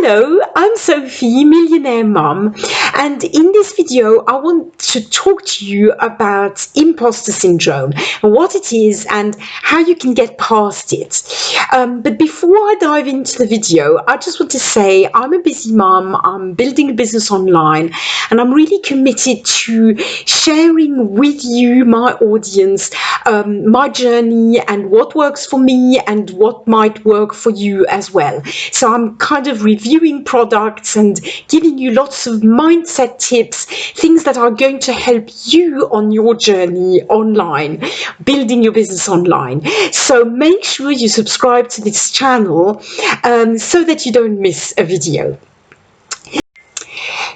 Hello, I'm Sophie, Millionaire Mum, and in this video I want to talk to you about imposter syndrome and what it is and how you can get past it. But before I dive into the video, I just want to say I'm a busy mum, I'm building a business online, and I'm really committed to sharing with you, my audience, my journey and what works for me and what might work for you as well. So I'm kind of reviewing products and giving you lots of mindset tips, things that are going to help you on your journey online, building your business online. So make sure you subscribe to this channel so that you don't miss a video.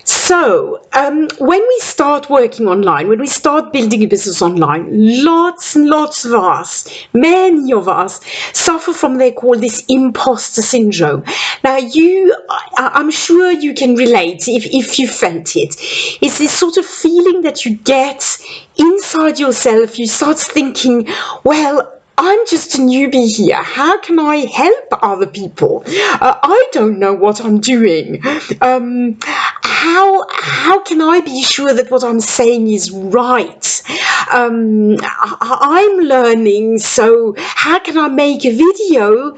So, when we start working online, when we start building a business online, lots and lots of us, many of us, suffer from they call this imposter syndrome. Now, I'm sure you can relate if you felt it. It's this sort of feeling that you get inside yourself. You start thinking, well, I'm just a newbie here. How can I help other people? I don't know what I'm doing. How can I be sure that what I'm saying is right? I'm learning, so how can I make a video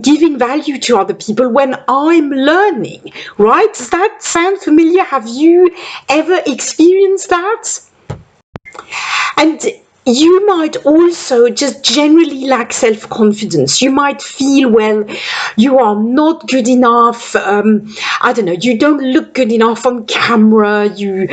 giving value to other people when I'm learning, right? Does that sound familiar? Have you ever experienced that? And you might also just generally lack self-confidence. You might feel, well, you are not good enough. I don't know, you don't look good enough on camera. You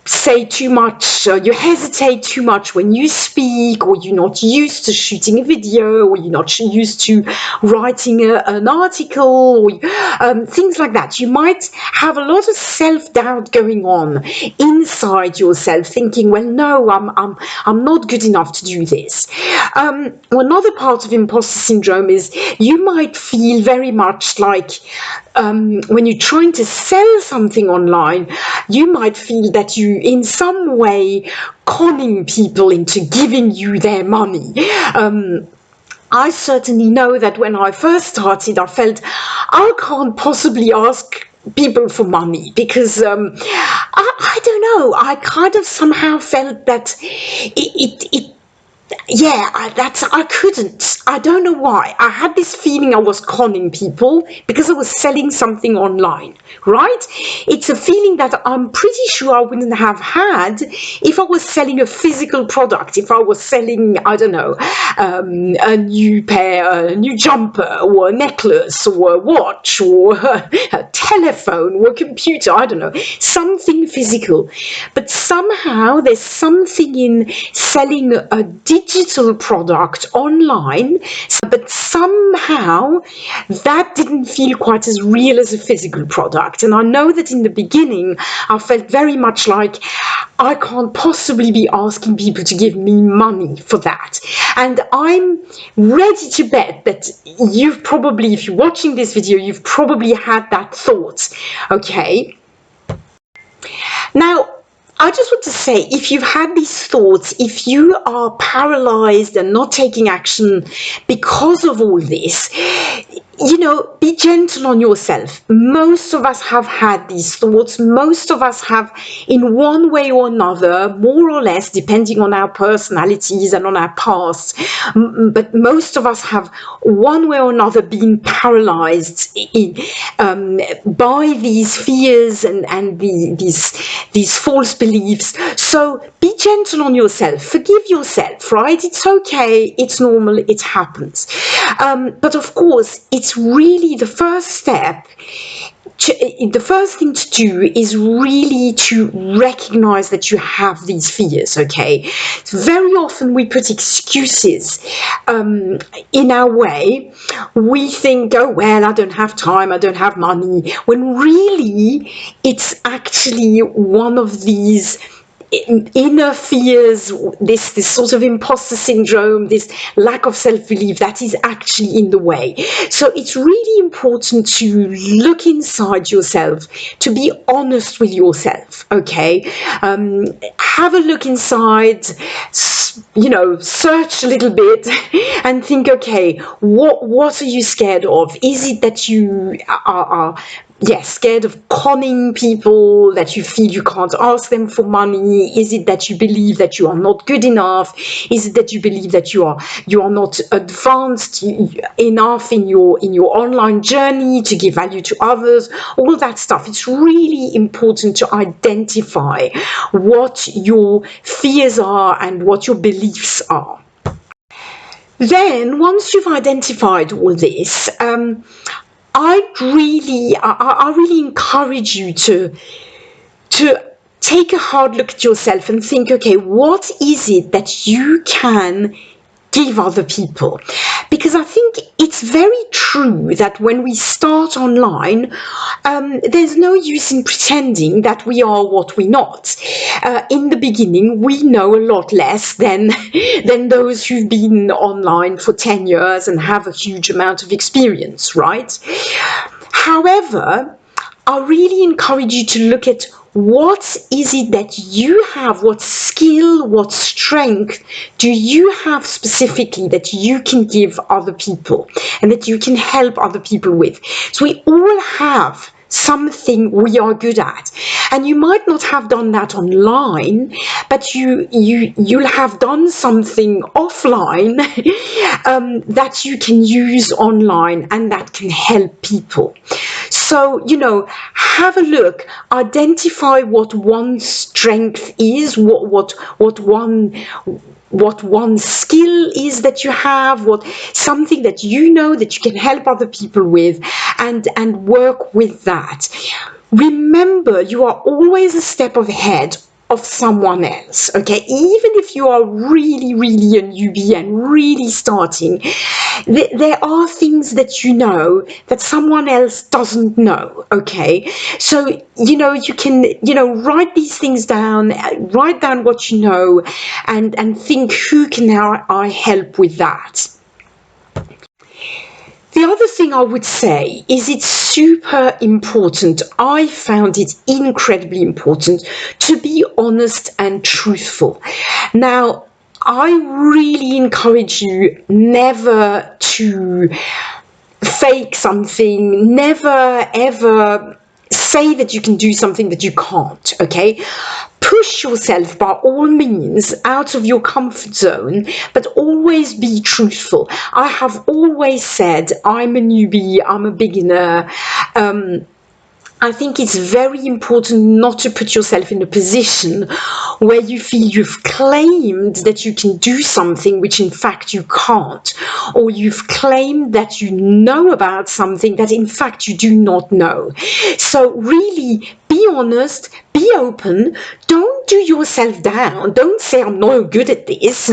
say too much, you hesitate too much when you speak, or you're not used to shooting a video, or you're not used to writing an article, or things like that. You might have a lot of self-doubt going on inside yourself, thinking, well, no, I'm not good enough to do this. Another part of imposter syndrome is you might feel very much like when you're trying to sell something online, you might feel that you in some way conning people into giving you their money. I certainly know that when I first started, I felt I can't possibly ask people for money because I don't know, I kind of somehow felt that I couldn't. I don't know why. I had this feeling I was conning people because I was selling something online, right? It's a feeling that I'm pretty sure I wouldn't have had if I was selling a physical product, if I was selling, I don't know, a new pair, a new jumper, or a necklace, or a watch, or a telephone, or a computer, I don't know, something physical. But somehow there's something in selling a digital product online, but somehow that didn't feel quite as real as a physical product. And I know that in the beginning I felt very much like I can't possibly be asking people to give me money for that. And I'm ready to bet that you've probably, if you're watching this video, you've probably had that thought, okay? Now, I just want to say, if you've had these thoughts, if you are paralyzed and not taking action because of all this, you know, be gentle on yourself. Most of us have had these thoughts. Most of us have, in one way or another, more or less, depending on our personalities and on our past, but most of us have, one way or another, been paralyzed by these fears and these false beliefs. So be gentle on yourself. Forgive yourself, right? It's okay. It's normal. It happens. But of course, it's really the first step. The first thing to do is really to recognize that you have these fears, okay? Very often we put excuses in our way. We think, oh, well, I don't have time, I don't have money, when really it's actually one of these inner fears, this sort of imposter syndrome, this lack of self-belief that is actually in the way. So it's really important to look inside yourself, to be honest with yourself, okay? Have a look inside, search a little bit and think, okay, what are you scared of? Is it that you are scared of conning people, that you feel you can't ask them for money? Is it that you believe that you are not good enough? Is it that you believe that you are not advanced enough in your online journey to give value to others? All that stuff. It's really important to identify what your fears are and what your beliefs are. Then, once you've identified all this, I really encourage you to take a hard look at yourself and think, okay, what is it that you can give other people? Because I think it's very true that when we start online, there's no use in pretending that we are what we're not. In the beginning, we know a lot less than those who've been online for 10 years and have a huge amount of experience, right? However, I really encourage you to look at what is it that you have, what skill, what strength do you have specifically that you can give other people and that you can help other people with. So we all have something we are good at, and you might not have done that online, but you'll have done something offline that you can use online and that can help people. So, have a look, identify what one's strength is, what one skill is that you have, what something that you know that you can help other people with, and work with that. Remember, you are always a step ahead of someone else, okay? Even if you are really, really a newbie and really starting, there are things that you know that someone else doesn't know, okay? So, you can, write these things down, write down what you know, and think, who can I help with that? The other thing I would say is it's super important. I found it incredibly important to be honest and truthful. Now, I really encourage you never to fake something, never ever say that you can do something that you can't, okay? Push yourself by all means out of your comfort zone, but always be truthful. I have always said, I'm a newbie, I'm a beginner. I think it's very important not to put yourself in a position where you feel you've claimed that you can do something which in fact you can't, or you've claimed that you know about something that in fact you do not know. So really, be honest, be open, don't do yourself down, don't say I'm not good at this,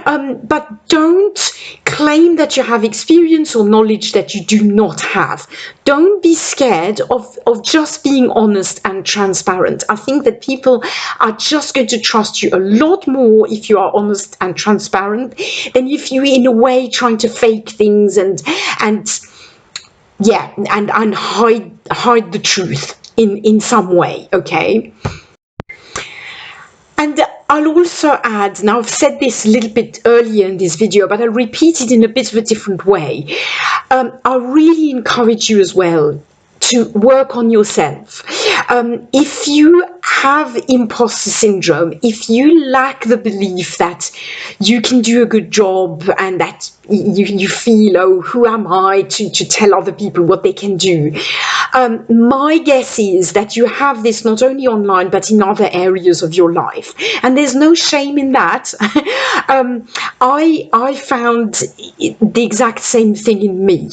but don't claim that you have experience or knowledge that you do not have. Don't be scared of just being honest and transparent. I think that people are just going to trust you a lot more if you are honest and transparent than if you in a way trying to fake things and hide the truth in some way, okay? And I'll also add, now I've said this a little bit earlier in this video, but I'll repeat it in a bit of a different way. I really encourage you as well to work on yourself. If you have imposter syndrome, if you lack the belief that you can do a good job and that you feel, oh, who am I to tell other people what they can do? My guess is that you have this not only online, but in other areas of your life. And there's no shame in that. I found the exact same thing in me.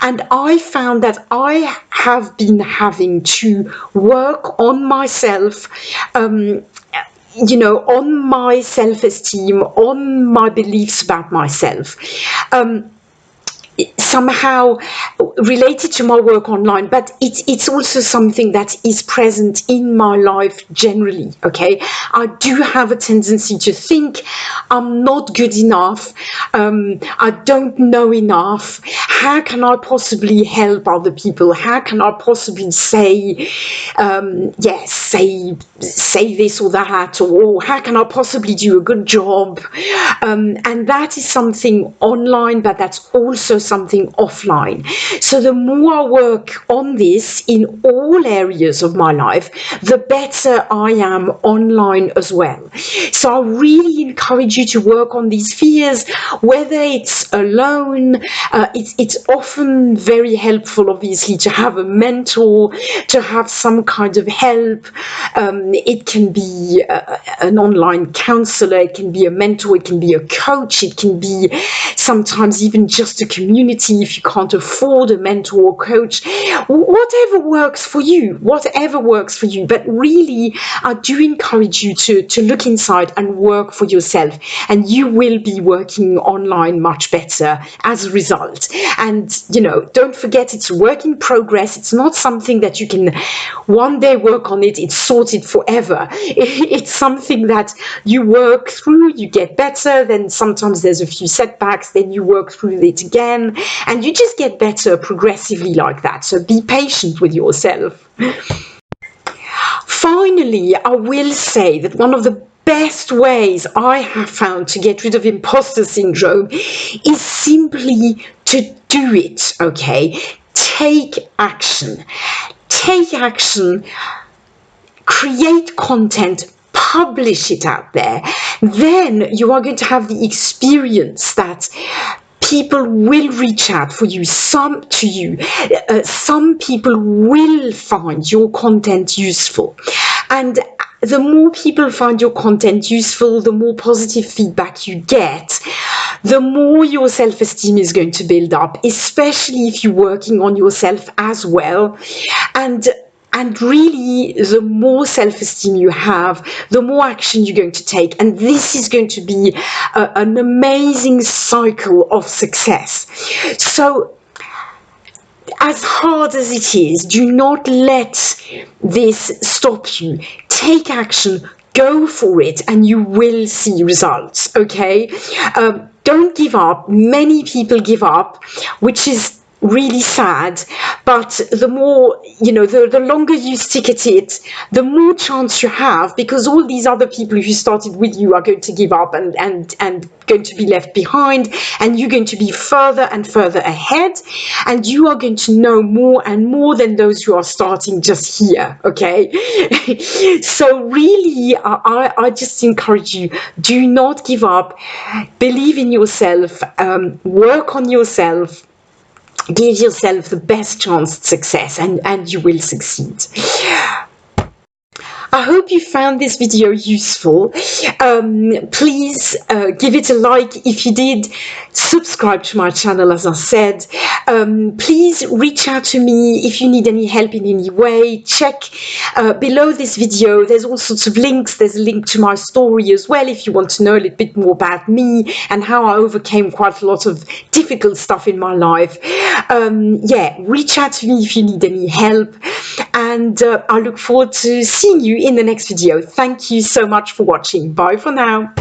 And I found that I have been having to work on myself, on my self-esteem, on my beliefs about myself. somehow related to my work online, but it's also something that is present in my life generally. Okay, I do have a tendency to think I'm not good enough, I don't know enough. How can I possibly help other people? How can I possibly say yes, say this or that, or how can I possibly do a good job? And that is something online, but that's also something offline. So the more I work on this in all areas of my life, the better I am online as well. So I really encourage you to work on these fears, whether it's alone. It's often very helpful, obviously, to have a mentor, to have some kind of help. It can be an online counselor, it can be a mentor, it can be a coach, it can be sometimes even just a community if you can't afford a mentor or coach. Whatever works for you, whatever works for you. But really, I do encourage you to look inside and work for yourself, and you will be working online much better as a result. And don't forget, it's a work in progress. It's not something that you can one day work on it, it's sorted forever. It's something that you work through, you get better, then sometimes there's a few setbacks, then you work through it again, and you just get better progressively like that. So be patient with yourself. Finally, I will say that one of the best ways I have found to get rid of imposter syndrome is simply to do it, okay? Take action. Take action, create content, publish it out there. Then you are going to have the experience that people will reach out for you, some people will find your content useful. And the more people find your content useful, the more positive feedback you get, the more your self-esteem is going to build up, especially if you're working on yourself as well. And really, the more self-esteem you have, the more action you're going to take. And this is going to be an amazing cycle of success. So, as hard as it is, do not let this stop you. Take action, go for it, and you will see results, okay? Don't give up. Many people give up, which is really sad, but the more the longer you stick at it, the more chance you have, because all these other people who started with you are going to give up and going to be left behind, and you're going to be further and further ahead, and you are going to know more and more than those who are starting just here, okay? So really, I just encourage you, do not give up, believe in yourself, work on yourself, give yourself the best chance at success, and you will succeed. I hope you found this video useful. Please give it a like if you did. Subscribe to my channel, as I said. Please reach out to me if you need any help in any way. Check below this video. There's all sorts of links. There's a link to my story as well if you want to know a little bit more about me and how I overcame quite a lot of difficult stuff in my life. Yeah, reach out to me if you need any help. And I look forward to seeing you in the next video. Thank you so much for watching. Bye for now.